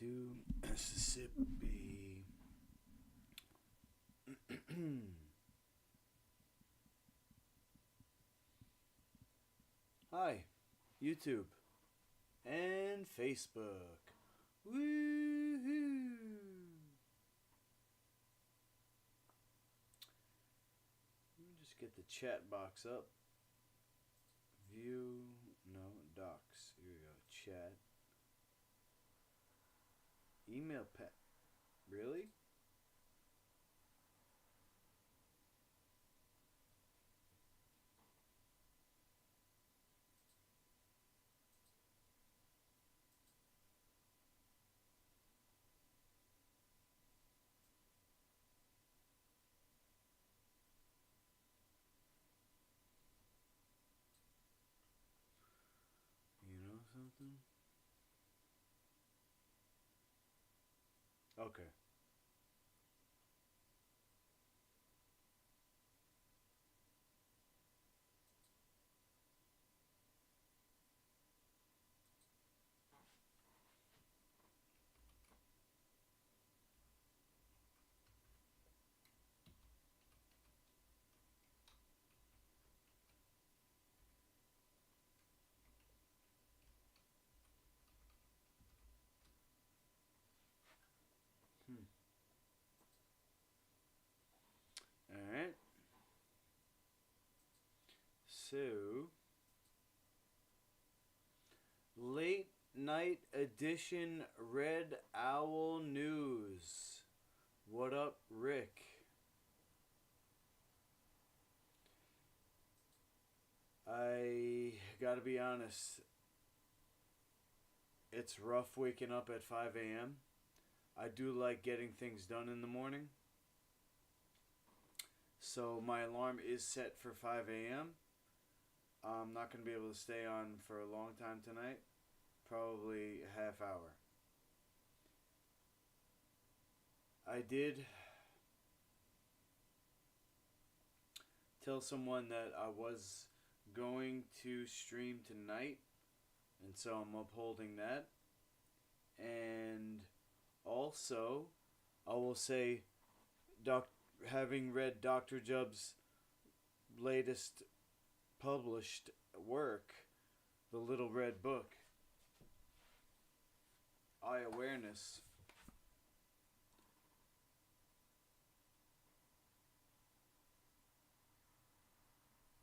to Mississippi. Hi, YouTube and Facebook. Woohoo! Let me just get the chat box up. View, no, docs. Here we go. Chat. Email pet. Really? You know something? Okay. Alright. So, late night edition Red Owl News. What up, Rick? I gotta be honest, it's rough waking up at 5 a.m. I do like getting things done in the morning. So my alarm is set for 5 a.m. I'm not going to be able to stay on for a long time tonight. Probably a half hour. I did tell someone that I was going to stream tonight, and so I'm upholding that. And also, I will say, having read Dr. Jubb's latest published work, The Little Red Book, Eye Awareness,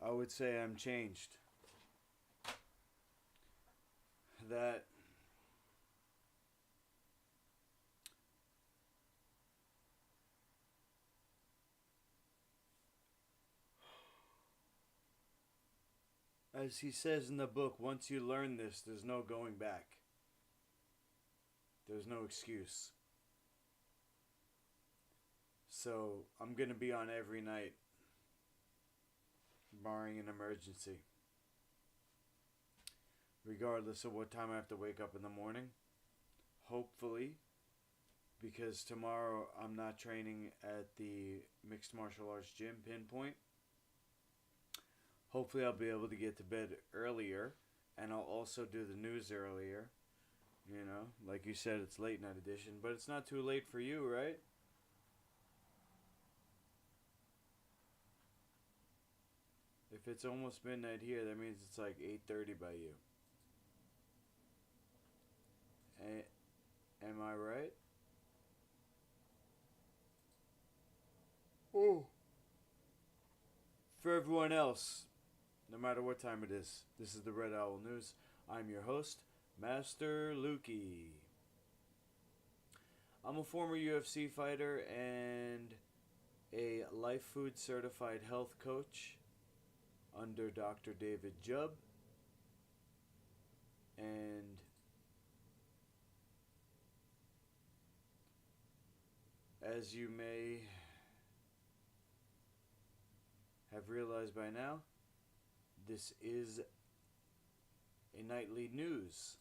I would say I'm changed. That as he says in the book, once you learn this, there's no going back. There's no excuse. So I'm going to be on every night, barring an emergency. Regardless of what time I have to wake up in the morning. Hopefully, because tomorrow I'm not training at the Mixed Martial Arts Gym, Pinpoint. Hopefully I'll be able to get to bed earlier, and I'll also do the news earlier. You know, like you said, it's late night edition, but it's not too late for you, right? If it's almost midnight here, that means it's like 8:30 by you. Am I right? Oh. For everyone else, no matter what time it is, this is the Red Owl News. I'm your host, Master Lukey. I'm a former UFC fighter and a Life Food Certified Health Coach under Dr. David Jubb. And as you may have realized by now, this is a nightly news.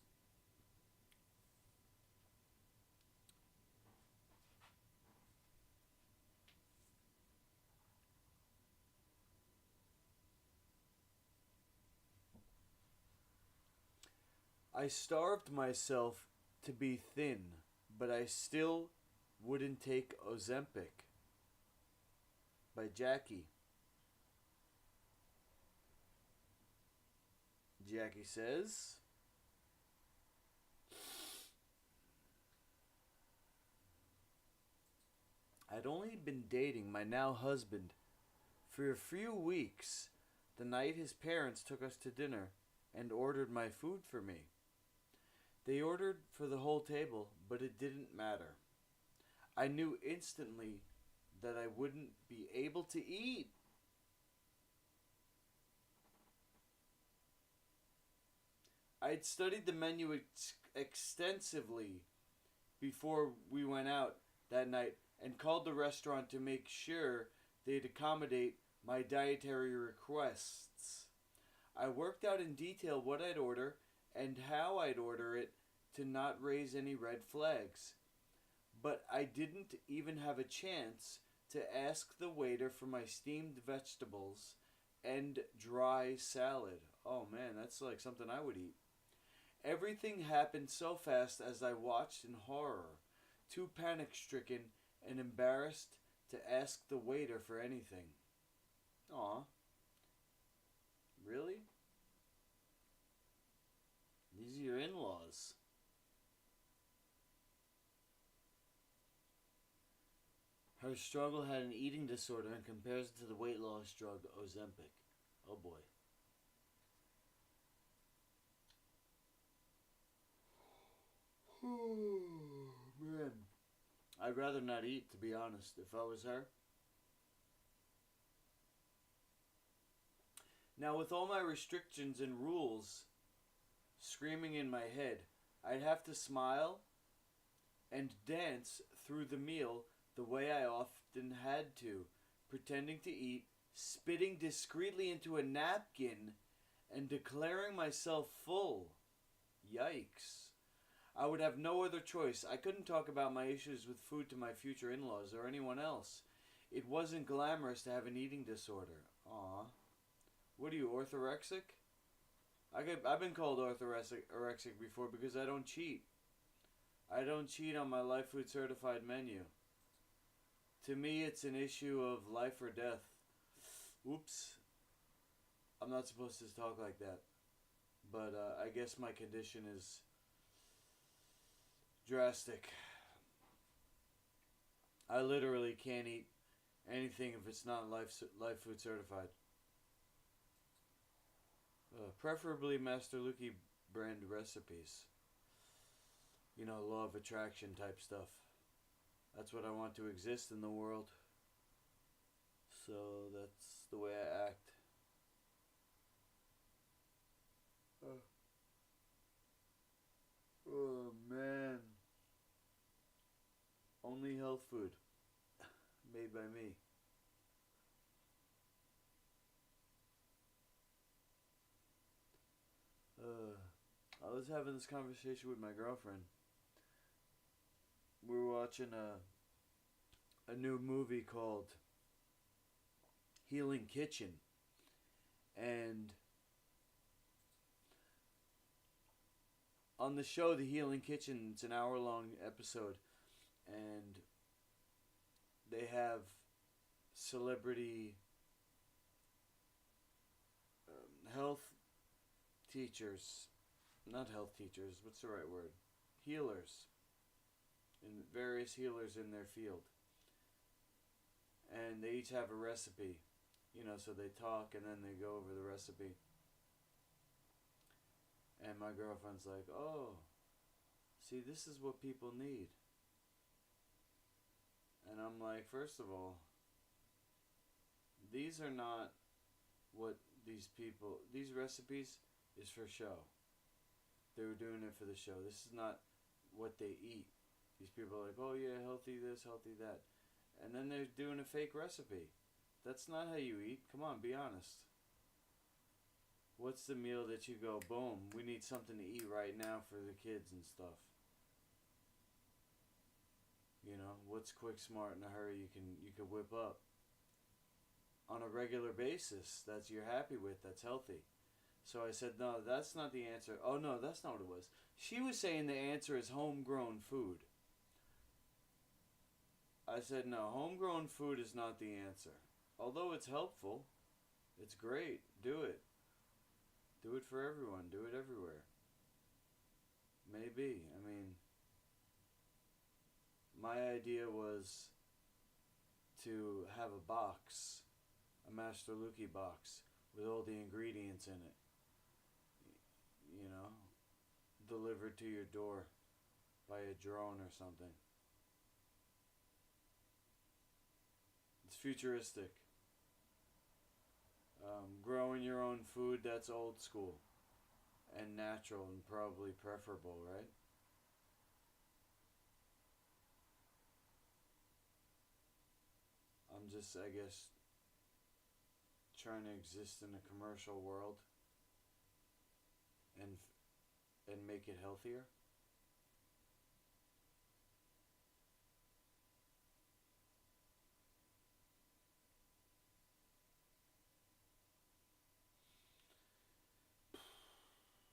I starved myself to be thin, but I still wouldn't take Ozempic by Jackie. Jackie says, I'd only been dating my now husband for a few weeks the night his parents took us to dinner and ordered my food for me. They ordered for the whole table, but it didn't matter. I knew instantly that I wouldn't be able to eat. I'd studied the menu extensively before we went out that night and called the restaurant to make sure they'd accommodate my dietary requests. I worked out in detail what I'd order and how I'd order it to not raise any red flags. But I didn't even have a chance to ask the waiter for my steamed vegetables and dry salad. Oh man, that's like something I would eat. Everything happened so fast as I watched in horror, too panic-stricken and embarrassed to ask the waiter for anything. Aw. Really? These are your in-laws. Her struggle had an eating disorder and compares it to the weight loss drug Ozempic. Oh boy. Man. I'd rather not eat, to be honest, if I was her. Now, with all my restrictions and rules screaming in my head, I'd have to smile and dance through the meal the way I often had to, pretending to eat, spitting discreetly into a napkin, and declaring myself full. Yikes. I would have no other choice. I couldn't talk about my issues with food to my future in-laws or anyone else. It wasn't glamorous to have an eating disorder. Aw. What are you, orthorexic? I've been called orthorexic before because I don't cheat. I don't cheat on my Life Food Certified menu. To me, it's an issue of life or death. Oops. I'm not supposed to talk like that. But I guess my condition is drastic. I literally can't eat anything if it's not Life Food Certified. Preferably Master Luki brand recipes. You know, law of attraction type stuff. That's what I want to exist in the world. So that's the way I act. Oh man. Only health food. Made by me. I was having this conversation with my girlfriend. We were watching a new movie called Healing Kitchen. And on the show, The Healing Kitchen, it's an hour-long episode. And they have celebrity health teachers. Not health teachers, what's the right word? Healers. And various healers in their field. And they each have a recipe. You know, so they talk and then they go over the recipe. And my girlfriend's like, oh, see, this is what people need. And I'm like, first of all, these are not what these recipes is for show. They were doing it for the show. This is not what they eat. These people are like, oh yeah, healthy this, healthy that. And then they're doing a fake recipe. That's not how you eat. Come on, be honest. What's the meal that you go, boom, we need something to eat right now for the kids and stuff? You know, what's quick, smart, in a hurry you can whip up on a regular basis that you're happy with, that's healthy. So I said, no, that's not the answer. Oh no, that's not what it was. She was saying the answer is homegrown food. I said, no, homegrown food is not the answer. Although it's helpful, it's great. Do it. Do it for everyone. Do it everywhere. Maybe. I mean, my idea was to have a box, a Master Luki box, with all the ingredients in it. You know, delivered to your door by a drone or something. It's futuristic. Growing your own food, that's old school. And natural and probably preferable, right? I'm just, I guess, trying to exist in a commercial world and make it healthier.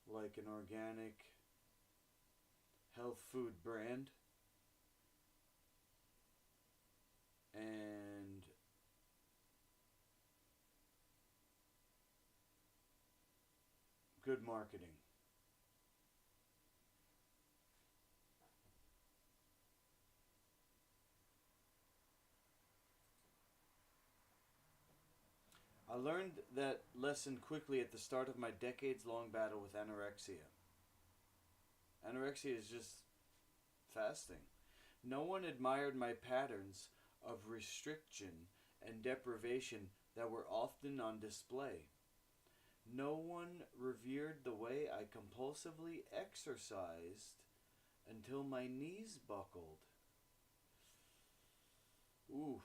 Like an organic health food brand and good marketing. I learned that lesson quickly at the start of my decades long battle with anorexia. Anorexia is just fasting. No one admired my patterns of restriction and deprivation that were often on display. No one revered the way I compulsively exercised until my knees buckled. Oof.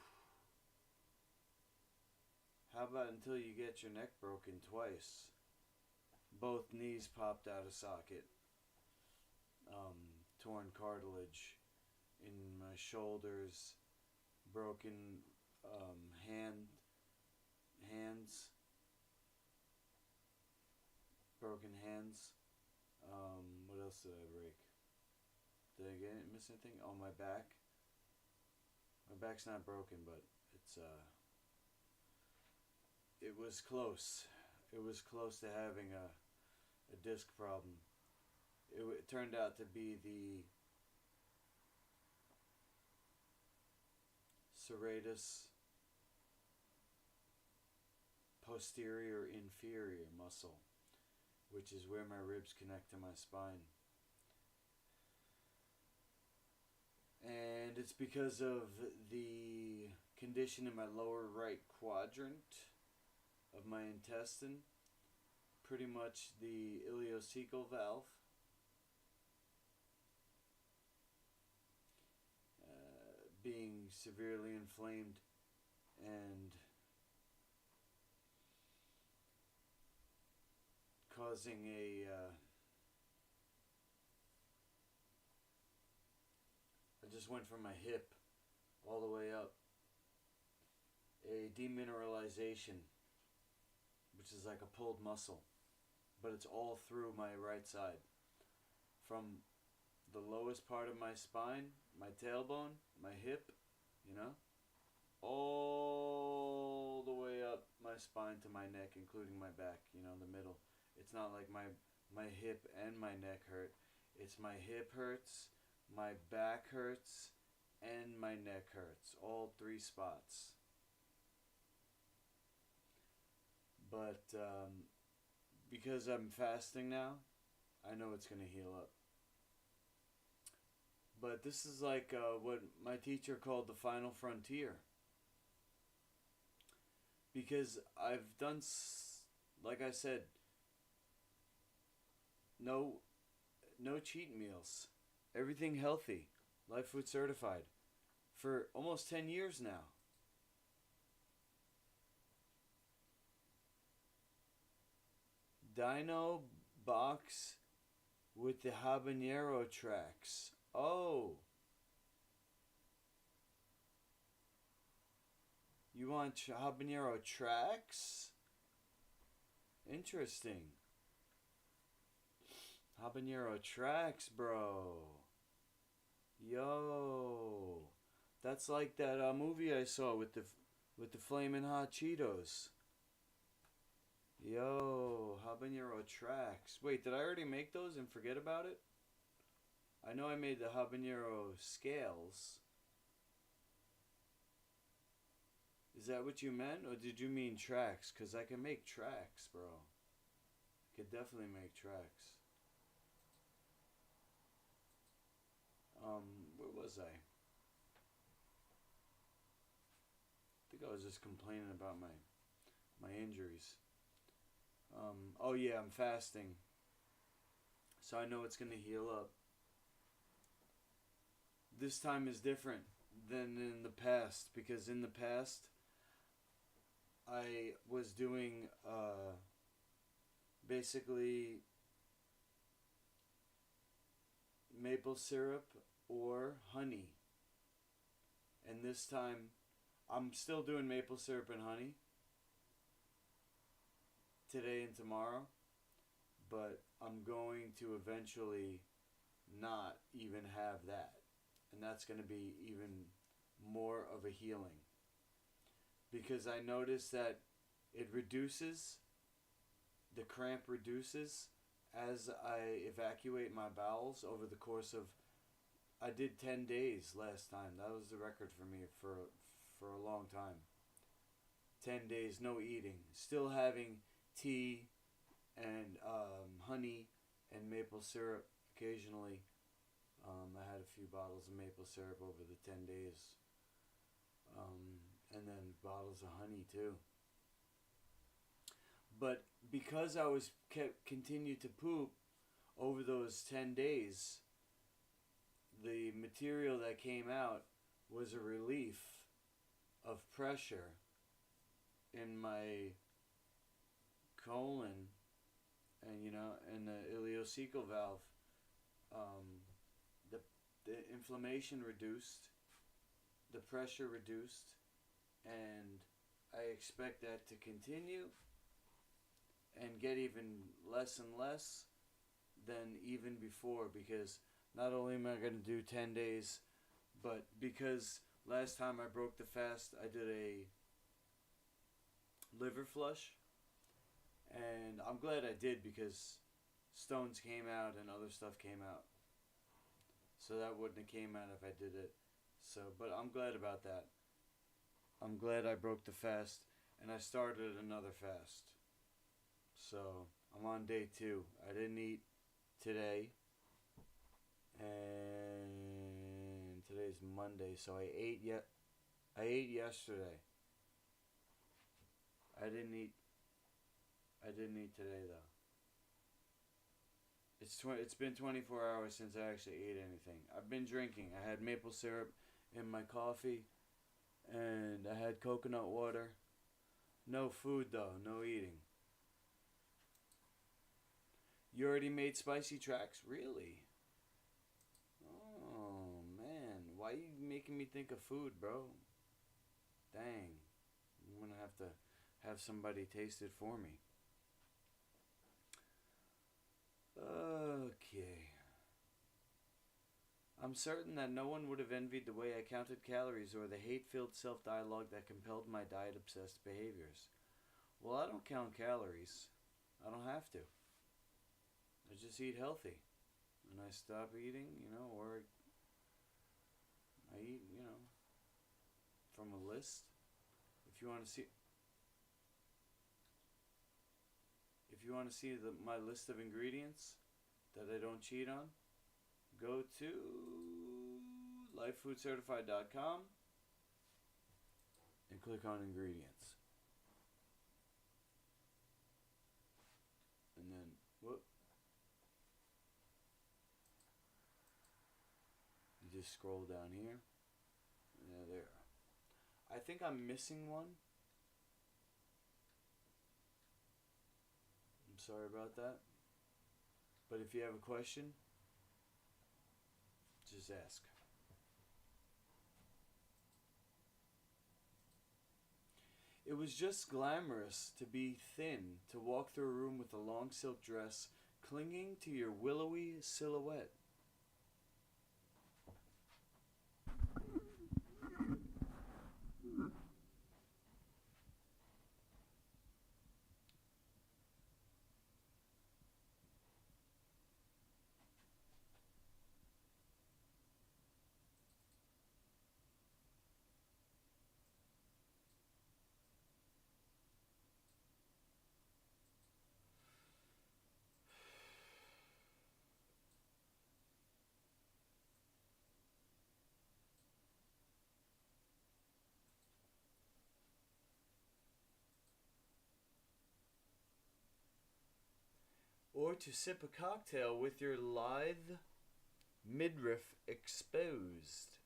How about until you get your neck broken twice? Both knees popped out of socket. Torn cartilage in my shoulders. Broken hands. Broken hands. What else did I break? Did I miss anything? Oh, my back. My back's not broken, but it's it was close. It was close to having a disc problem. It turned out to be the serratus posterior inferior muscle, which is where my ribs connect to my spine. And it's because of the condition in my lower right quadrant of my intestine, pretty much the ileocecal valve. Being severely inflamed and causing I just went from my hip all the way up, a demineralization, which is like a pulled muscle, but it's all through my right side, from the lowest part of my spine, my tailbone, my hip, all the way up my spine to my neck, including my back, the middle. It's not like my hip and my neck hurt. It's my hip hurts, my back hurts, and my neck hurts. All three spots. But because I'm fasting now, I know it's going to heal up. But this is like what my teacher called the final frontier. Because I've done, like I said, no cheat meals. Everything healthy. Life Food Certified. For almost 10 years now. Dino box with the habanero tracks. Oh. You want habanero tracks? Interesting. Habanero tracks, bro. Yo. That's like that movie I saw with the flaming hot Cheetos. Yo, habanero tracks. Wait, did I already make those and forget about it? I know I made the habanero scales. Is that what you meant, or did you mean tracks? Because I can make tracks, bro. I could definitely make tracks. Where was I? I think I was just complaining about my injuries. Oh yeah, I'm fasting. So I know it's gonna heal up. This time is different than in the past, because in the past I was doing basically maple syrup or honey. And this time I'm still doing maple syrup and honey today and tomorrow, but I'm going to eventually not even have that. And that's going to be even more of a healing. Because I noticed that it reduces, the cramp reduces as I evacuate my bowels over the course of, I did 10 days last time. That was the record for me for a long time. 10 days, no eating. Still having tea and honey and maple syrup occasionally. I had a few bottles of maple syrup over the 10 days. And then bottles of honey too. But because I was continued to poop over those 10 days, the material that came out was a relief of pressure in my colon and and the ileocecal valve. The inflammation reduced, the pressure reduced, and I expect that to continue and get even less and less than even before, because not only am I going to do 10 days, but because last time I broke the fast, I did a liver flush, and I'm glad I did, because stones came out and other stuff came out. So that wouldn't have came out if I did it. So, but I'm glad about that. I'm glad I broke the fast, and I started another fast. So I'm on day 2. I didn't eat today, and today's Monday, so I ate yesterday. I didn't eat today though. It's been 24 hours since I actually ate anything. I've been drinking. I had maple syrup in my coffee, and I had coconut water. No food though, no eating. You already made spicy tracks? Really? Oh man, why are you making me think of food, bro? Dang. I'm gonna have to have somebody taste it for me. Okay. I'm certain that no one would have envied the way I counted calories or the hate-filled self-dialogue that compelled my diet-obsessed behaviors. Well, I don't count calories. I don't have to. I just eat healthy. And I stop eating, or I eat, from a list. If you want to see my list of ingredients that I don't cheat on, go to lifefoodcertified.com and click on ingredients. And then, you just scroll down here. Yeah, there. I think I'm missing one. I'm sorry about that. But if you have a question, just ask. It was just glamorous to be thin, to walk through a room with a long silk dress clinging to your willowy silhouette. or to sip a cocktail with your lithe midriff exposed.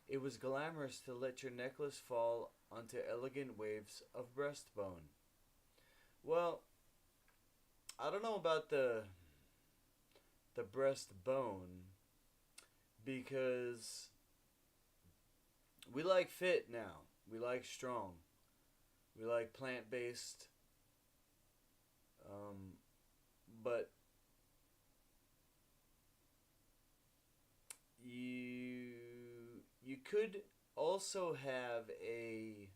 It was glamorous to let your necklace fall onto elegant waves of breastbone. Well, I don't know about the breastbone because we like fit now. We like strong. We like plant-based. But you could also have a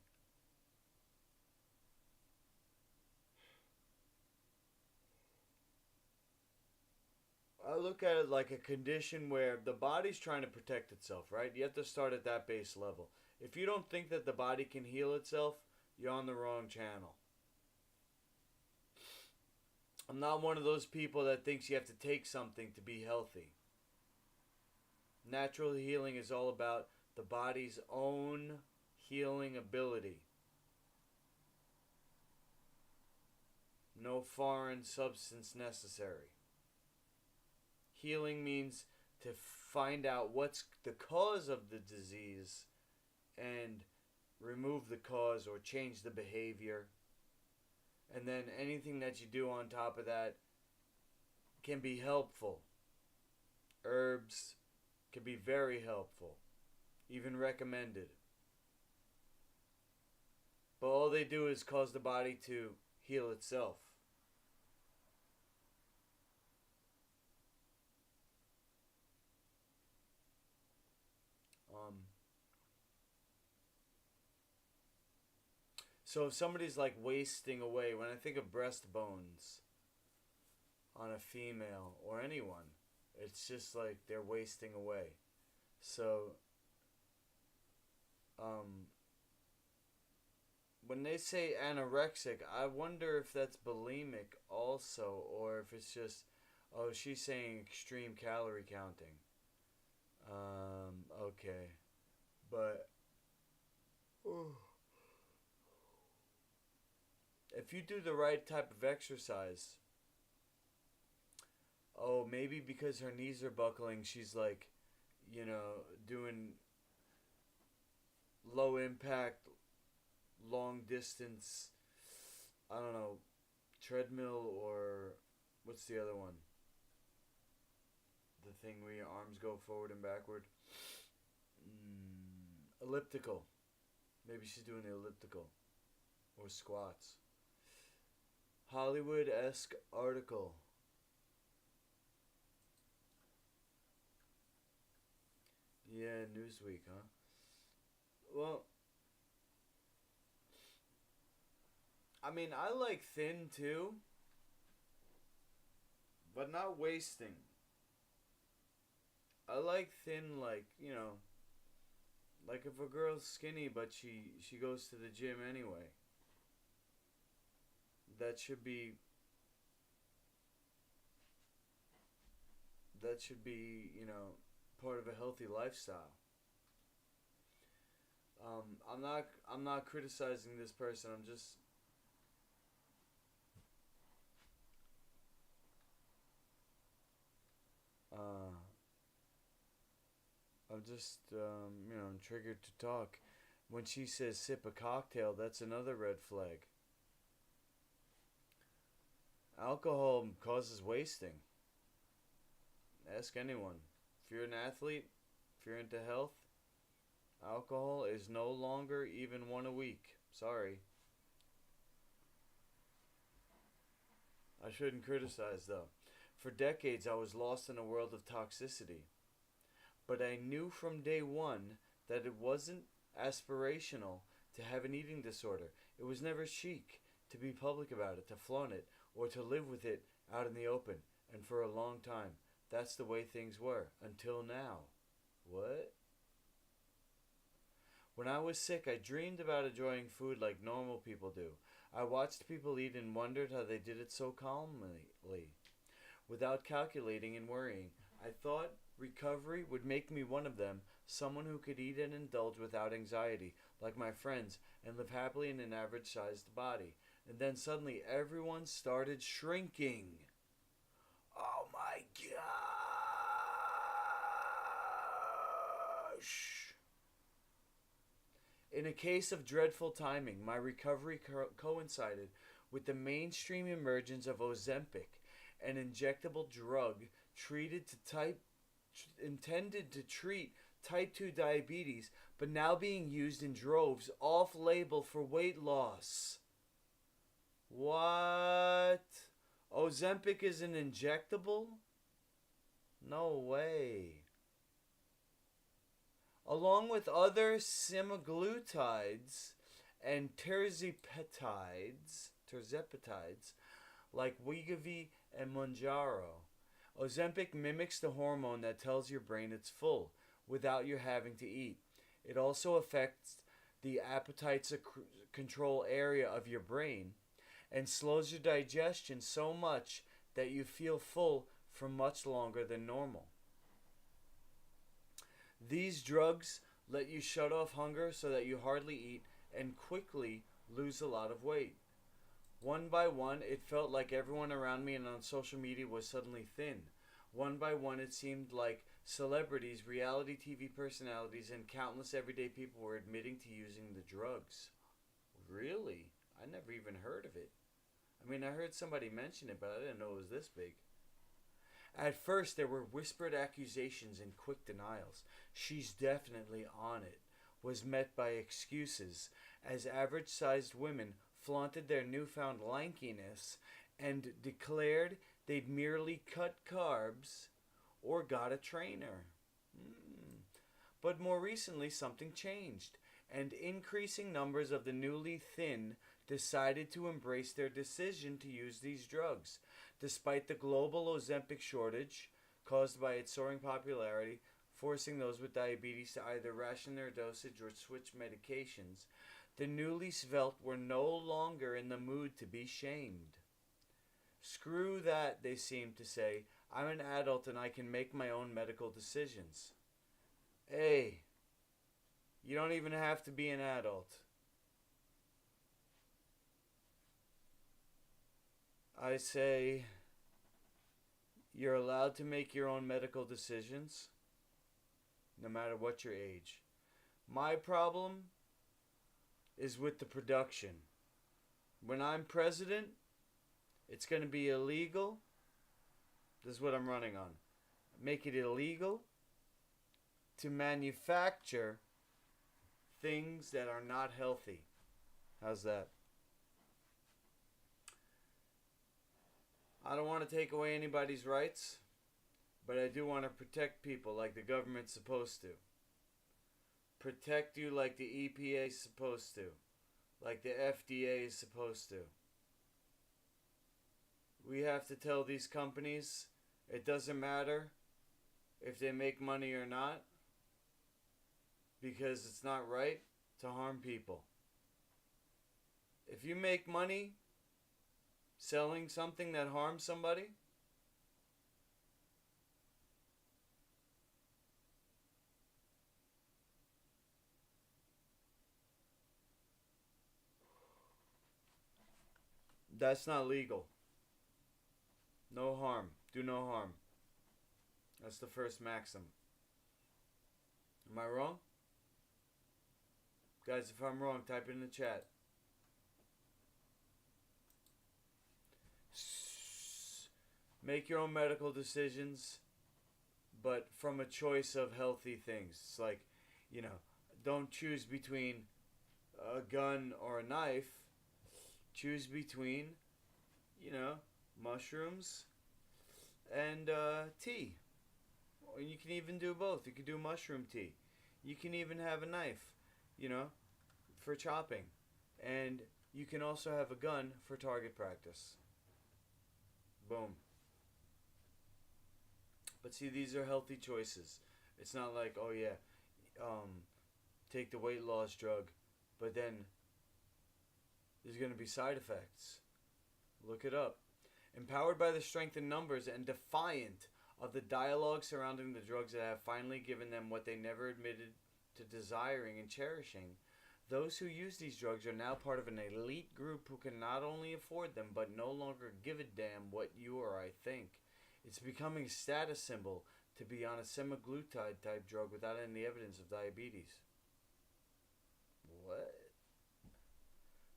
I look at it like a condition where the body's trying to protect itself, right? You have to start at that base level. If you don't think that the body can heal itself, you're on the wrong channel. I'm not one of those people that thinks you have to take something to be healthy. Natural healing is all about the body's own healing ability. No foreign substance necessary. Healing means to find out what's the cause of the disease and remove the cause or change the behavior. And then anything that you do on top of that can be helpful. Herbs can be very helpful, even recommended. But all they do is cause the body to heal itself. So if somebody's like wasting away, when I think of breastbones on a female or anyone, it's just like they're wasting away. So when they say anorexic, I wonder if that's bulimic also, or if it's just, oh, she's saying extreme calorie counting. Okay. But if you do the right type of exercise, oh, maybe because her knees are buckling, she's like, doing low impact, long distance, I don't know, treadmill, or what's the other one? The thing where your arms go forward and backward. Elliptical. Maybe she's doing the elliptical. Or squats. Hollywood-esque article. Yeah, Newsweek, huh? Well, I mean, I like thin too, but not wasting. I like thin, like, like if a girl's skinny but she goes to the gym anyway. That should be part of a healthy lifestyle. I'm not criticizing this person. Uh, I'm just triggered to talk. When she says sip a cocktail, that's another red flag. Alcohol causes wasting. Ask anyone. If you're an athlete, if you're into health, alcohol is no longer even one a week. Sorry. I shouldn't criticize though. For decades I was lost in a world of toxicity. But I knew from day one that it wasn't aspirational to have an eating disorder. It was never chic to be public about it, to flaunt it, or to live with it out in the open. And for a long time, that's the way things were. Until now. What? When I was sick, I dreamed about enjoying food like normal people do. I watched people eat and wondered how they did it so calmly, without calculating and worrying. I thought recovery would make me one of them, someone who could eat and indulge without anxiety, like my friends, and live happily in an average-sized body. And then suddenly everyone started shrinking. Oh my gosh. In a case of dreadful timing, my recovery coincided with the mainstream emergence of Ozempic, an injectable drug treated to intended to treat type 2 diabetes, but now being used in droves off label for weight loss. What? Ozempic is an injectable? No way. Along with other semaglutides and terzepatides like Wegovy and Mounjaro, Ozempic mimics the hormone that tells your brain it's full without you having to eat. It also affects the appetite control area of your brain and slows your digestion so much that you feel full for much longer than normal. These drugs let you shut off hunger so that you hardly eat and quickly lose a lot of weight. One by one, it felt like everyone around me and on social media was suddenly thin. One by one, it seemed like celebrities, reality TV personalities, and countless everyday people were admitting to using the drugs. Really? I never even heard of it. I mean, I heard somebody mention it, but I didn't know it was this big. At first, there were whispered accusations and quick denials. She's definitely on it. Was met by excuses, as average-sized women flaunted their newfound lankiness and declared they'd merely cut carbs or got a trainer. But more recently, something changed, and increasing numbers of the newly thin decided to embrace their decision to use these drugs. Despite the global Ozempic shortage caused by its soaring popularity, forcing those with diabetes to either ration their dosage or switch medications, the newly svelte were no longer in the mood to be shamed. Screw that, they seemed to say. I'm an adult and I can make my own medical decisions. Hey, you don't even have to be an adult. I say you're allowed to make your own medical decisions, no matter what your age. My problem is with the production. When I'm president, it's going to be illegal. This is what I'm running on. Make it illegal to manufacture things that are not healthy. How's that? I don't want to take away anybody's rights, but I do want to protect people like the government's supposed to. Protect you like the EPA is supposed to. Like the FDA is supposed to. We have to tell these companies it doesn't matter if they make money or not, because it's not right to harm people. If you make money selling something that harms somebody, that's not legal. No harm. Do no harm. That's the first maxim. Am I wrong? Guys, if I'm wrong, type it in the chat. Make your own medical decisions, but from a choice of healthy things. It's like, don't choose between a gun or a knife. Choose between, mushrooms and tea. Or you can even do both. You can do mushroom tea. You can even have a knife, for chopping. And you can also have a gun for target practice. Boom. But see, these are healthy choices. It's not like, take the weight loss drug, but then there's going to be side effects. Look it up. Empowered by the strength in numbers and defiant of the dialogue surrounding the drugs that have finally given them what they never admitted to desiring and cherishing, Those who use these drugs are now part of an elite group who can not only afford them, but no longer give a damn what you or I think. It's becoming a status symbol to be on a semaglutide type drug without any evidence of diabetes. What?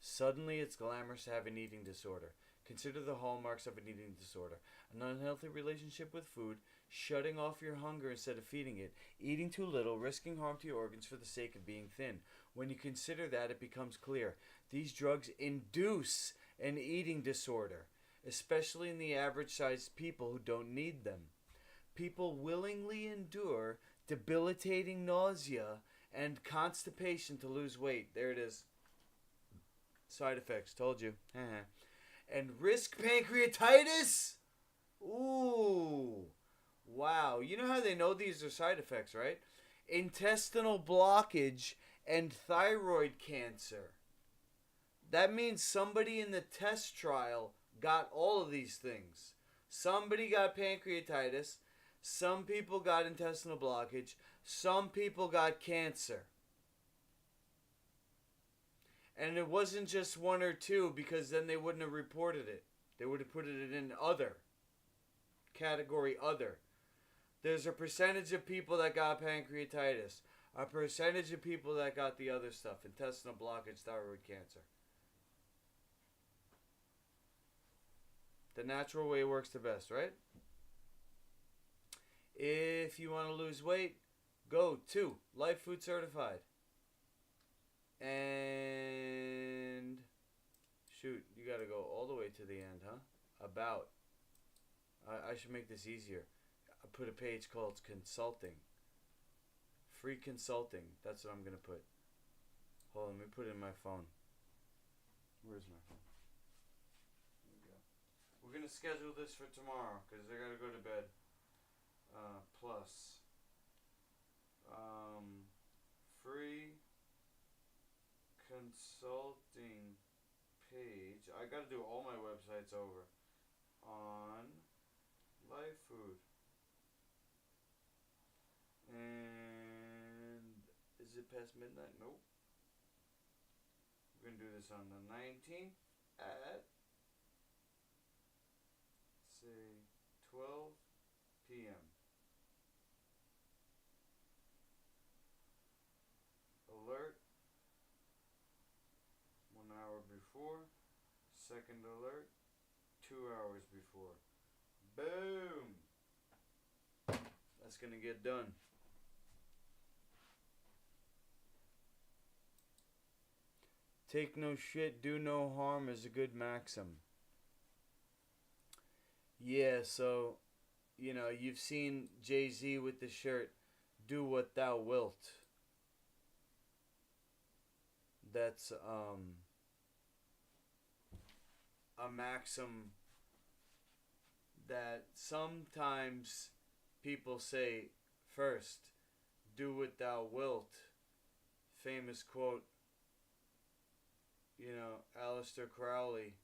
Suddenly it's glamorous to have an eating disorder. Consider the hallmarks of an eating disorder: an unhealthy relationship with food, shutting off your hunger instead of feeding it, eating too little, risking harm to your organs for the sake of being thin. When you consider that, it becomes clear. These drugs induce an eating disorder, especially in the average-sized people who don't need them. People willingly endure debilitating nausea and constipation to lose weight. There it is. Side effects. Told you. And risk pancreatitis? Ooh. Wow. You know how they know these are side effects, right? Intestinal blockage and thyroid cancer. That means somebody in the test trial got all of these things. Somebody got pancreatitis. Some people got intestinal blockage. Some people got cancer. And it wasn't just one or two, because then they wouldn't have reported it. They would have put it in other. Category other. There's a percentage of people that got pancreatitis. A percentage of people that got the other stuff. Intestinal blockage, thyroid cancer. The natural way works the best, right? If you want to lose weight, go to Life Food Certified. And shoot, you got to go all the way to the end, huh? About. I should make this easier. I put a page called Consulting. Free consulting. That's what I'm going to put. Hold on, let me put it in my phone. Where's my phone? There we go. We're going to schedule this for tomorrow because I got to go to bed. Plus. Free consulting page. I got to do all my websites over. On Life Food. And is it past midnight? Nope. We're going to do this on the 19th at, say, 12 p.m. Alert. 1 hour before. Second alert. 2 hours before. Boom! That's going to get done. Take no shit, do no harm is a good maxim. Yeah, so, you know, you've seen Jay-Z with the shirt, do what thou wilt. That's a maxim that sometimes people say first, do what thou wilt. Famous quote, you know, Aleister Crowley.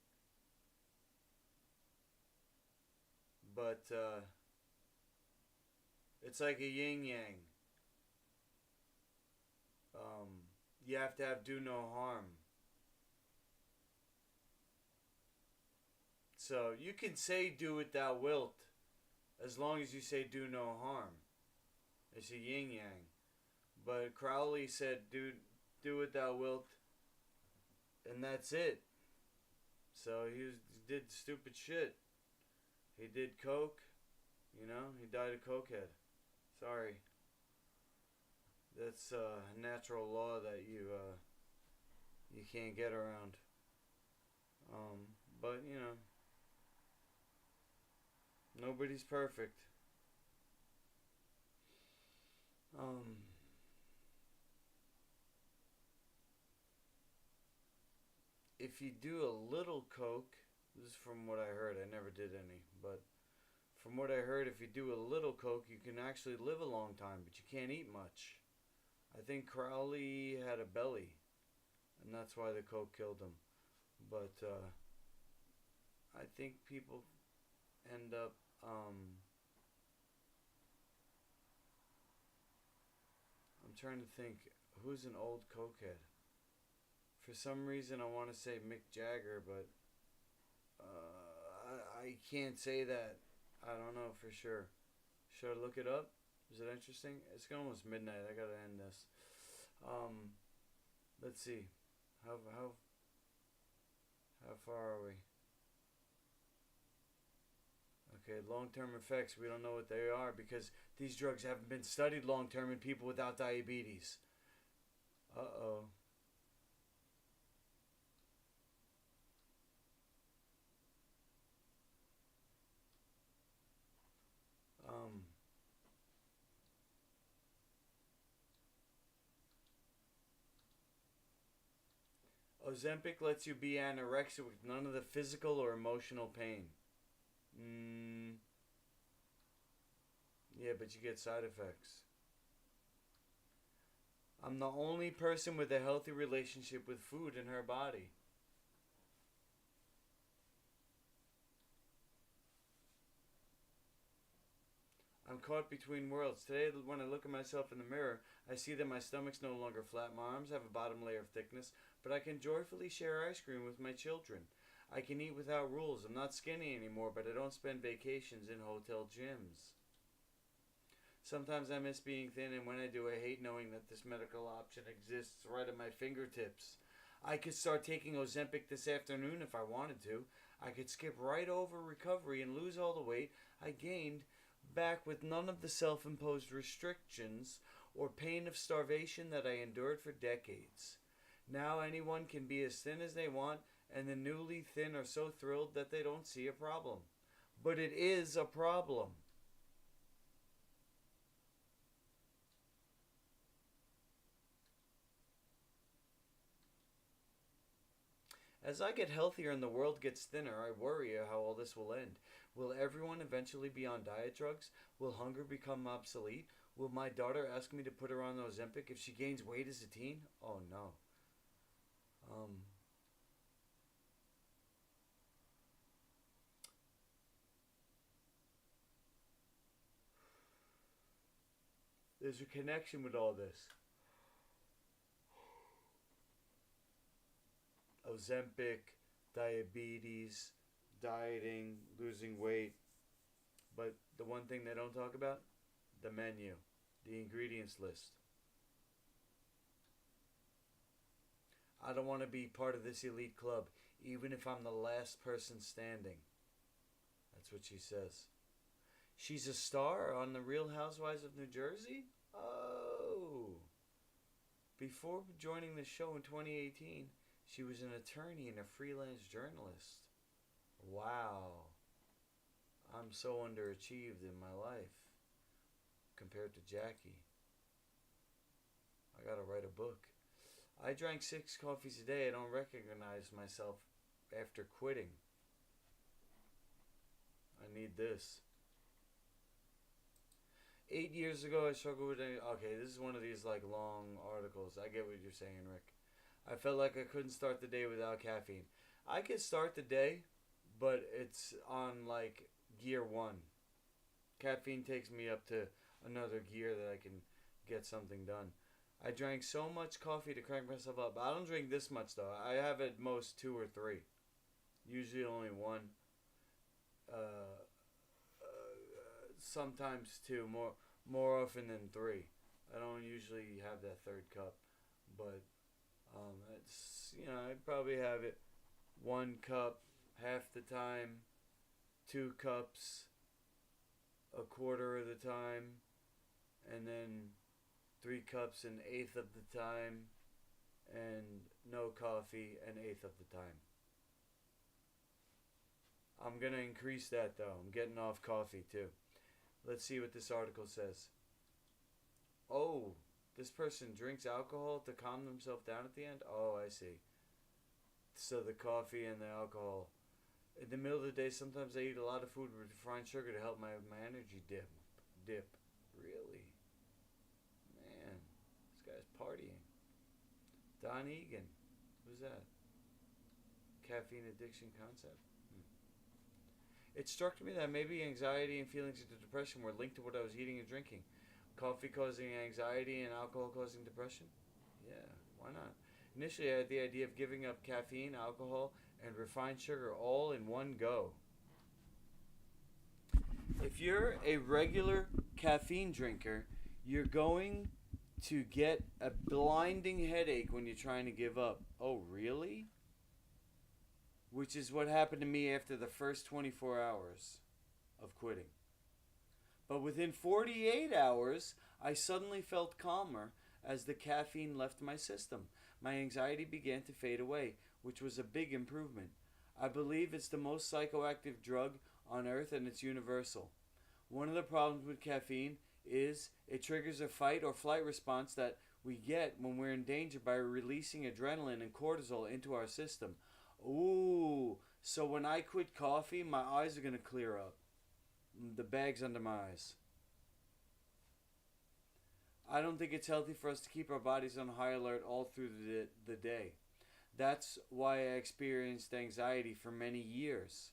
But it's like a yin-yang. You have to have do no harm. So you can say do what thou wilt as long as you say do no harm. It's a yin-yang. But Crowley said do what thou wilt, and that's it. So he did stupid shit. He did coke, you know, he died a cokehead. Sorry. That's a natural law that you can't get around. But, you know, nobody's perfect. If you do a little coke, this is from what I heard, I never did any, but from what I heard, if you do a little coke, you can actually live a long time, but you can't eat much. I think Crowley had a belly, and that's why the coke killed him. But I think people end up I'm trying to think, who's an old cokehead? For some reason, I want to say Mick Jagger, but I can't say that. I don't know for sure. Should I look it up? Is it interesting? It's almost midnight. I gotta end this. Let's see. How far are we? Okay, long-term effects. We don't know what they are because these drugs haven't been studied long-term in people without diabetes. Uh-oh. Um, Ozempic lets you be anorexic with none of the physical or emotional pain. Yeah, but you get side effects. I'm the only person with a healthy relationship with food in her body. I'm caught between worlds. Today, when I look at myself in the mirror, I see that my stomach's no longer flat. My arms have a bottom layer of thickness, but I can joyfully share ice cream with my children. I can eat without rules. I'm not skinny anymore, but I don't spend vacations in hotel gyms. Sometimes I miss being thin, and when I do, I hate knowing that this medical option exists right at my fingertips. I could start taking Ozempic this afternoon if I wanted to. I could skip right over recovery and lose all the weight I gained back with none of the self-imposed restrictions or pain of starvation that I endured for decades. Now anyone can be as thin as they want, and the newly thin are so thrilled that they don't see a problem. But it is a problem. As I get healthier and the world gets thinner, I worry how all this will end. Will everyone eventually be on diet drugs? Will hunger become obsolete? Will my daughter ask me to put her on Ozempic if she gains weight as a teen? Oh no. Um, there's a connection with all this. Ozempic, diabetes, dieting, losing weight. But the one thing they don't talk about? The menu, the ingredients list. I don't want to be part of this elite club, even if I'm the last person standing. That's what she says. She's a star on The Real Housewives of New Jersey? Oh. Before joining the show in 2018, she was an attorney and a freelance journalist. Wow. I'm so underachieved in my life compared to Jackie. I gotta write a book. I drank 6 coffees a day. I don't recognize myself after quitting. I need this. 8 years ago, I struggled with... Okay, this is one of these like long articles. I get what you're saying, Rick. I felt like I couldn't start the day without caffeine. I could start the day, but it's on like gear 1. Caffeine takes me up to another gear that I can get something done. I drank so much coffee to crank myself up. I don't drink this much though. I have at most 2 or 3. Usually only 1. Sometimes 2. More often than 3. I don't usually have that 3rd cup, but it's I'd probably have it 1 cup half the time, 2 cups a quarter of the time, and then 3 cups an eighth of the time, and no coffee an eighth of the time. I'm gonna increase that though. I'm getting off coffee too. Let's see what this article says. Oh, this person drinks alcohol to calm themselves down at the end? Oh, I see. So the coffee and the alcohol. In the middle of the day, sometimes I eat a lot of food with refined sugar to help my energy dip. Really? Man, this guy's partying. Don Egan. Who's that? Caffeine addiction concept. It struck me that maybe anxiety and feelings of depression were linked to what I was eating and drinking. Coffee causing anxiety and alcohol causing depression? Yeah, why not? Initially, I had the idea of giving up caffeine, alcohol, and refined sugar all in one go. If you're a regular caffeine drinker, you're going to get a blinding headache when you're trying to give up. Oh, really? Which is what happened to me after the first 24 hours of quitting. But within 48 hours, I suddenly felt calmer as the caffeine left my system. My anxiety began to fade away, which was a big improvement. I believe it's the most psychoactive drug on earth and it's universal. One of the problems with caffeine is it triggers a fight or flight response that we get when we're in danger by releasing adrenaline and cortisol into our system. Ooh, so when I quit coffee, my eyes are going to clear up. The bags under my eyes. I don't think it's healthy for us to keep our bodies on high alert all through the day. That's why I experienced anxiety for many years.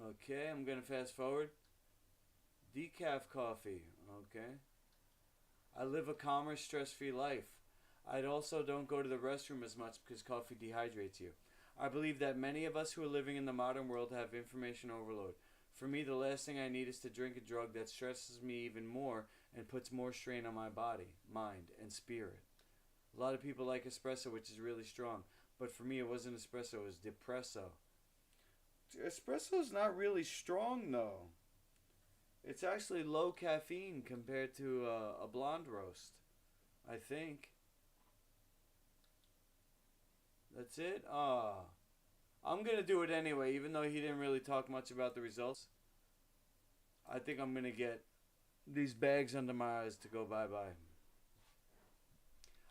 Okay, I'm going to fast forward. Decaf coffee. Okay. I live a calmer, stress-free life. I also don't go to the restroom as much because coffee dehydrates you. I believe that many of us who are living in the modern world have information overload. For me, the last thing I need is to drink a drug that stresses me even more and puts more strain on my body, mind, and spirit. A lot of people like espresso, which is really strong. But for me, it wasn't espresso, it was depresso. Espresso's not really strong, though. It's actually low caffeine compared to a blonde roast, I think. That's it? I'm going to do it anyway, even though he didn't really talk much about the results. I think I'm going to get these bags under my eyes to go bye-bye.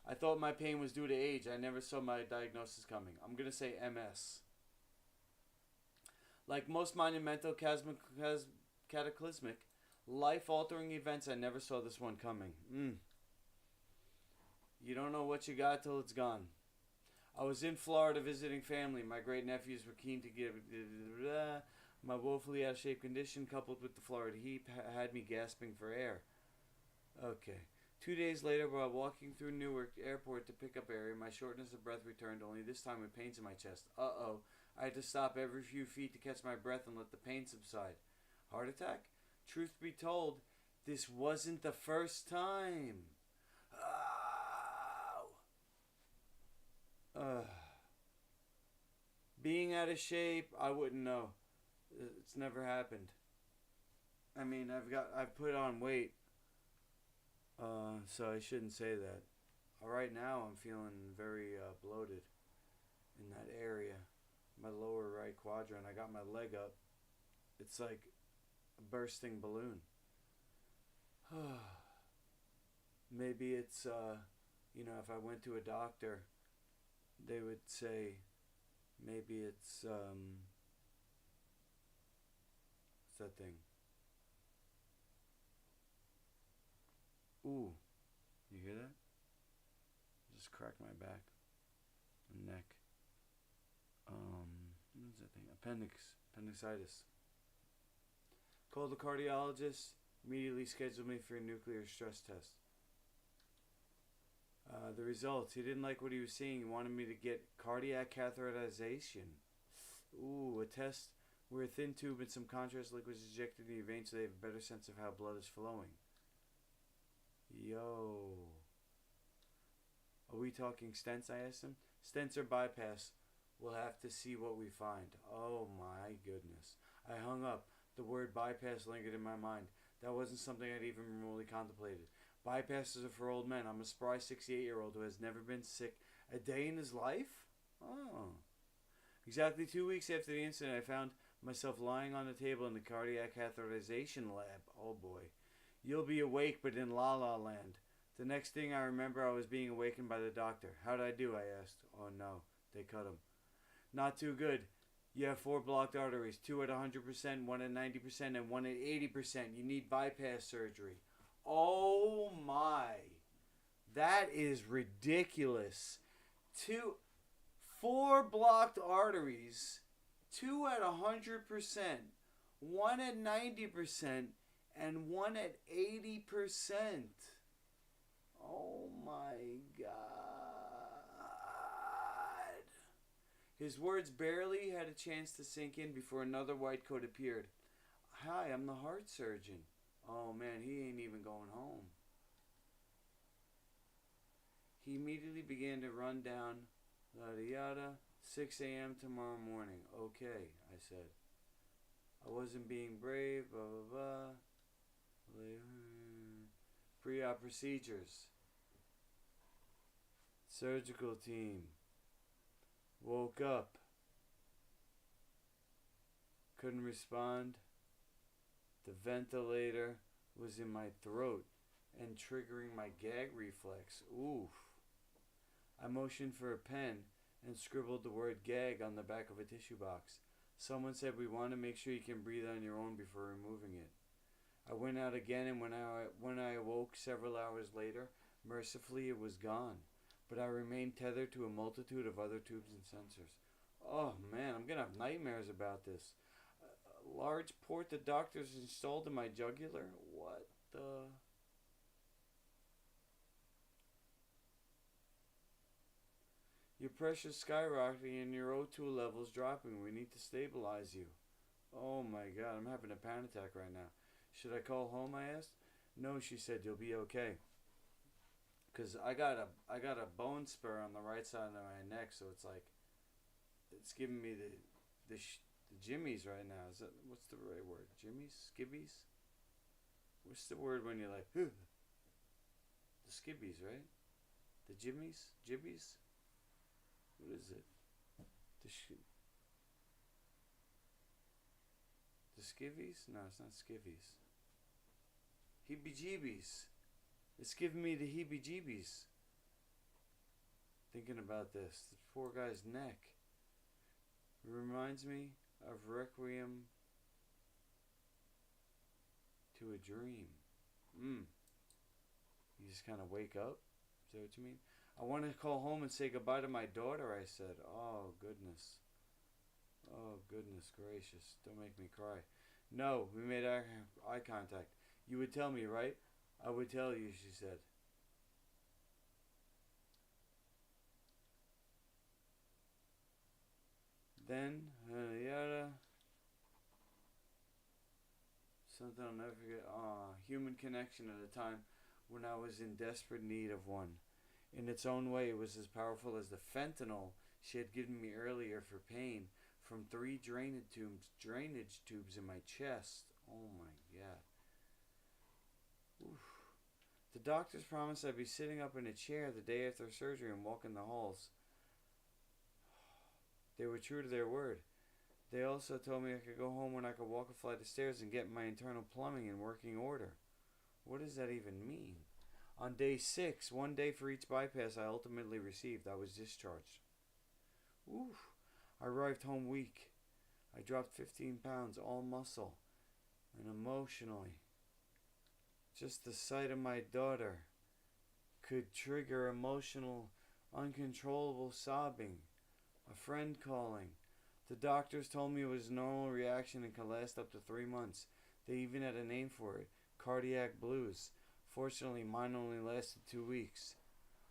I thought my pain was due to age. I never saw my diagnosis coming. I'm going to say MS. Like most monumental, cataclysmic, life-altering events, I never saw this one coming. You don't know what you got till it's gone. I was in Florida visiting family. My great-nephews were keen to give... My woefully out-of-shape condition, coupled with the Florida heat, had me gasping for air. Okay. 2 days later, while walking through Newark Airport to pick up area, my shortness of breath returned, only this time with pains in my chest. Uh-oh. I had to stop every few feet to catch my breath and let the pain subside. Heart attack? Truth be told, this wasn't the first time. Being out of shape, I wouldn't know. It's never happened. I mean, I've put on weight, so I shouldn't say that. Right now, I'm feeling very bloated in that area, my lower right quadrant. I got my leg up. It's like a bursting balloon. Maybe it's, if I went to a doctor, they would say maybe it's, what's that thing? Ooh, you hear that? Just cracked my back and neck. What's that thing? Appendicitis. Called the cardiologist, immediately scheduled me for a nuclear stress test. The results, he didn't like what he was seeing. He wanted me to get cardiac catheterization. Ooh, a test where a thin tube and some contrast liquid is injected in your veins so they have a better sense of how blood is flowing. Yo. Are we talking stents, I asked him. Stents or bypass? We'll have to see what we find. Oh my goodness. I hung up. The word bypass lingered in my mind. That wasn't something I'd even remotely contemplated. Bypasses are for old men. I'm a spry 68-year-old who has never been sick a day in his life? Oh. Exactly 2 weeks after the incident, I found myself lying on the table in the cardiac catheterization lab. Oh boy. You'll be awake, but in La La Land. The next thing I remember, I was being awakened by the doctor. How'd I do? I asked. Oh no. They cut him. Not too good. You have 4 blocked arteries, 2 at 100%, 1 at 90%, and 1 at 80%. You need bypass surgery. Oh my. That is ridiculous. 4 blocked arteries, 2 at 100%, 1 at 90%, and one at 80%. Oh my God. His words barely had a chance to sink in before another white coat appeared. Hi, I'm the heart surgeon. Oh man, he ain't even going home. He immediately began to run down, yada yada, 6 a.m. tomorrow morning. Okay, I said. I wasn't being brave, blah blah blah. Pre-op procedures. Surgical team. Woke up. Couldn't respond. The ventilator was in my throat and triggering my gag reflex. Oof. I motioned for a pen and scribbled the word gag on the back of a tissue box. Someone said we want to make sure you can breathe on your own before removing it. I went out again, and when I awoke several hours later, mercifully it was gone. But I remained tethered to a multitude of other tubes and sensors. Oh man, I'm gonna have nightmares about this. A large port the doctors installed in my jugular? What the... Your pressure's skyrocketing and your O2 level's dropping. We need to stabilize you. Oh my God, I'm having a panic attack right now. Should I call home, I asked? No, she said, you'll be okay. Because I got a bone spur on the right side of my neck, so it's like, it's giving me the jimmies right now. Is that, what's the right word? Jimmies? Skibbies? What's the word when you're like, huh? The skibbies, right? The jimmies? Jibbies? What is it? The skivvies? No, it's not skivvies. Heebie-jeebies. It's giving me the heebie-jeebies. Thinking about this. The poor guy's neck. It reminds me of Requiem to a Dream. You just kind of wake up? Is that what you mean? I want to call home and say goodbye to my daughter, I said. Oh, goodness. Oh, goodness gracious. Don't make me cry. No, we made eye contact. You would tell me, right? I would tell you, she said. Then, yada. Something I'll never forget. Human connection at a time when I was in desperate need of one. In its own way, it was as powerful as the fentanyl she had given me earlier for pain from 3 drainage tubes in my chest. Oh my God. Oof. The doctors promised I'd be sitting up in a chair the day after surgery and walking the halls. They were true to their word. They also told me I could go home when I could walk a flight of stairs and get my internal plumbing in working order. What does that even mean? On day 6, 1 day for each bypass I ultimately received, I was discharged. Oof. I arrived home weak. I dropped 15 pounds, all muscle, and emotionally. Just the sight of my daughter could trigger emotional, uncontrollable sobbing. A friend calling. The doctors told me it was a normal reaction and could last up to 3 months. They even had a name for it, cardiac blues. Fortunately, mine only lasted 2 weeks.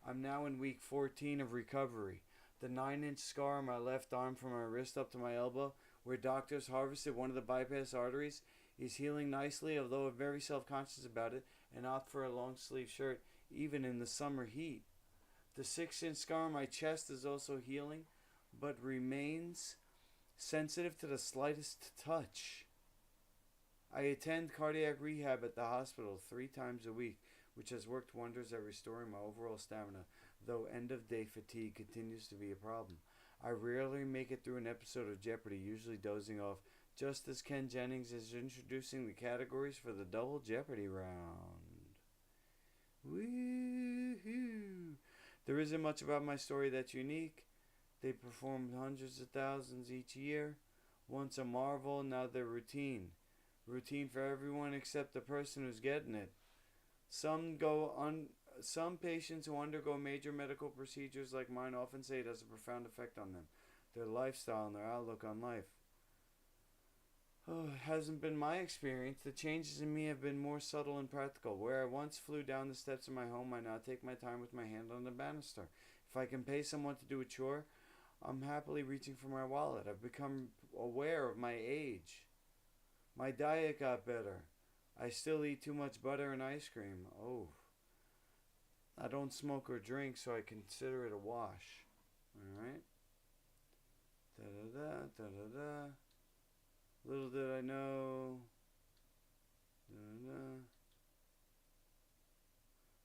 I'm now in week 14 of recovery. The 9-inch scar on my left arm from my wrist up to my elbow, where doctors harvested one of the bypass arteries, is healing nicely, although I'm very self-conscious about it and opt for a long-sleeve shirt, even in the summer heat. The 6-inch scar on my chest is also healing, but remains sensitive to the slightest touch. I attend cardiac rehab at the hospital 3 times a week, which has worked wonders at restoring my overall stamina, though end-of-day fatigue continues to be a problem. I rarely make it through an episode of Jeopardy, usually dozing off, just as Ken Jennings is introducing the categories for the Double Jeopardy round. Woohoo! There isn't much about my story that's unique. They perform hundreds of thousands each year. Once a marvel, now they're routine. Routine for everyone except the person who's getting it. Some patients who undergo major medical procedures like mine often say it has a profound effect on them, their lifestyle and their outlook on life. Oh, it hasn't been my experience. The changes in me have been more subtle and practical. Where I once flew down the steps of my home, I now take my time with my hand on the banister. If I can pay someone to do a chore, I'm happily reaching for my wallet. I've become aware of my age. My diet got better. I still eat too much butter and ice cream. Oh. I don't smoke or drink, so I consider it a wash. Alright? Da da da da da da. Little did I know. Da, da, da.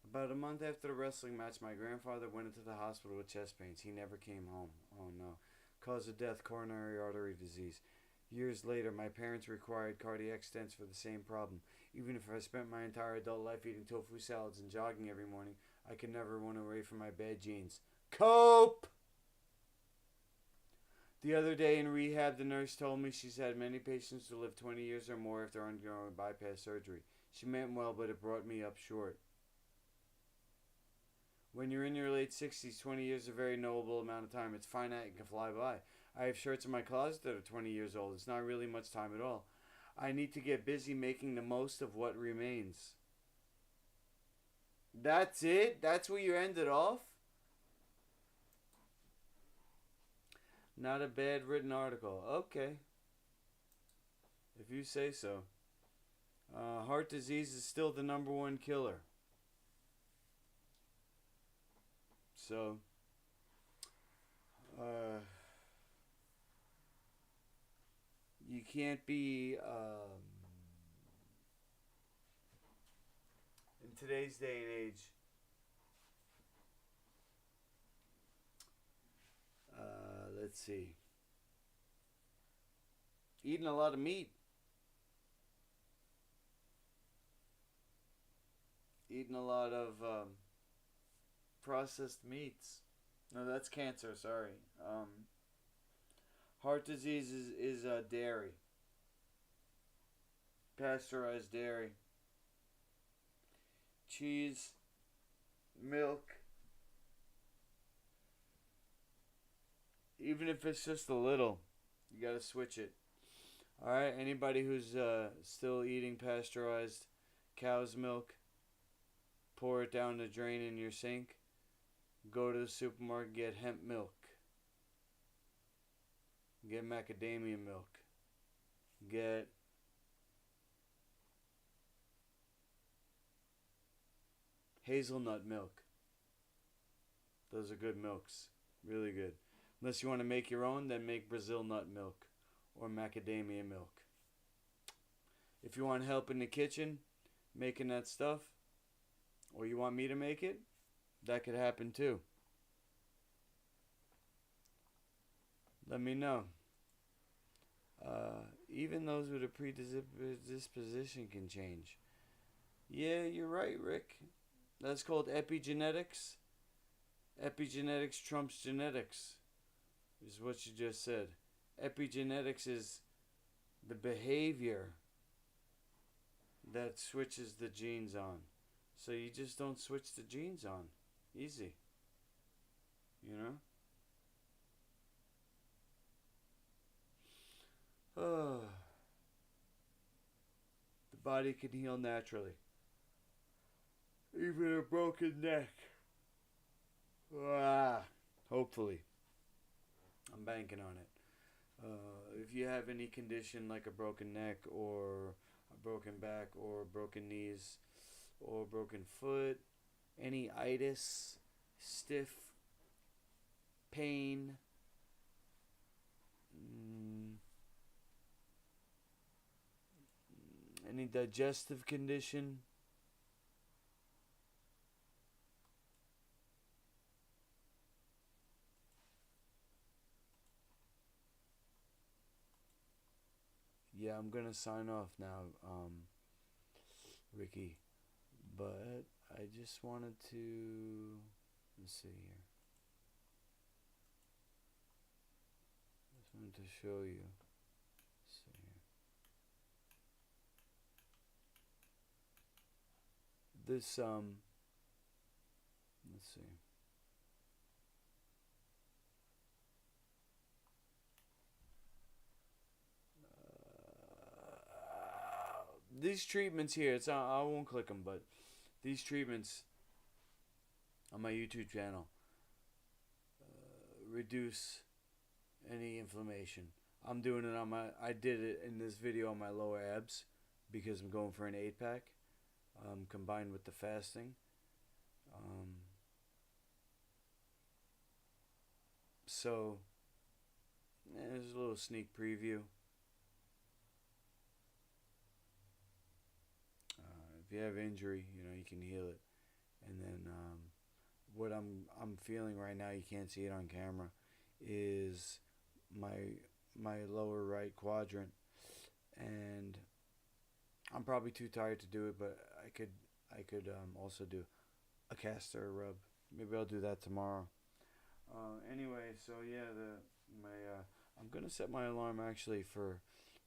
About a month after the wrestling match, my grandfather went into the hospital with chest pains. He never came home. Oh no. Cause of death, coronary artery disease. Years later, my parents required cardiac stents for the same problem. Even if I spent my entire adult life eating tofu salads and jogging every morning, I could never run away from my bad genes. Cope! The other day in rehab, the nurse told me she's had many patients who live 20 years or more after undergoing bypass surgery. She meant well, but it brought me up short. When you're in your late 60s, 20 years is a very knowable amount of time. It's finite and can fly by. I have shirts in my closet that are 20 years old. It's not really much time at all. I need to get busy making the most of what remains. That's it? That's where you ended off? Not a bad written article. Okay. If you say so. Heart disease is still the number one killer. So, you can't be, in today's day and age, let's see, eating a lot of meat. Eating a lot of processed meats. No, that's cancer, sorry. Heart disease is dairy. Pasteurized dairy. Cheese. Milk. Even if it's just a little, you gotta switch it. Alright, anybody who's still eating pasteurized cow's milk, pour it down the drain in your sink. Go to the supermarket, get hemp milk. Get macadamia milk. Get hazelnut milk. Those are good milks. Really good. Unless you want to make your own, then make Brazil nut milk or macadamia milk. If you want help in the kitchen making that stuff, or you want me to make it, that could happen too. Let me know. Even those with a predisposition can change. Yeah, you're right, Rick. That's called epigenetics. Epigenetics trumps genetics, is what you just said. Epigenetics is the behavior that switches the genes on. So you just don't switch the genes on. Easy. You know? Oh. The body can heal naturally. Even a broken neck. Hopefully. I'm banking on it. If you have any condition like a broken neck or a broken back or broken knees or broken foot, any itis, stiff pain, any digestive condition, yeah, I'm gonna sign off now, Ricky, but I just wanted to, let's see here, just wanted to show you, let's see here. This, let's see. these treatments here, it's I won't click them, but these treatments on my YouTube channel reduce any inflammation. I'm doing it on my. I did it in this video on my lower abs because I'm going for an 8-pack, combined with the fasting. So there's a little sneak preview. If you have injury, you can heal it. And then what I'm feeling right now, you can't see it on camera, is my lower right quadrant, and I'm probably too tired to do it, but I could also do a caster rub. Maybe I'll do that tomorrow. Anyway, so yeah, I'm gonna set my alarm actually for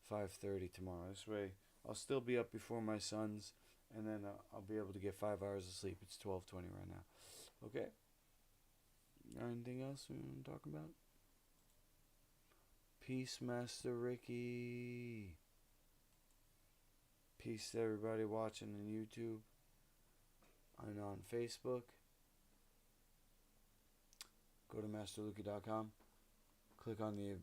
5:30 tomorrow. This way, I'll still be up before my sons, and then I'll be able to get 5 hours of sleep. It's 12:20 right now. Okay. Anything else we want to talk about? Peace, Master Ricky. Peace to everybody watching on YouTube and on Facebook. Go to masterluki.com. Click on the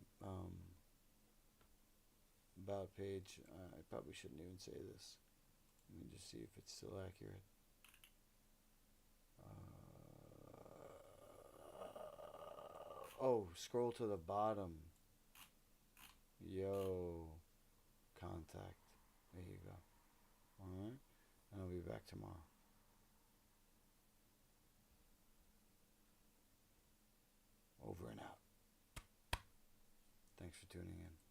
about page. I probably shouldn't even say this. Let me just see if it's still accurate. Scroll to the bottom. Yo, contact. There you go. Alright? And I'll be back tomorrow. Over and out. Thanks for tuning in.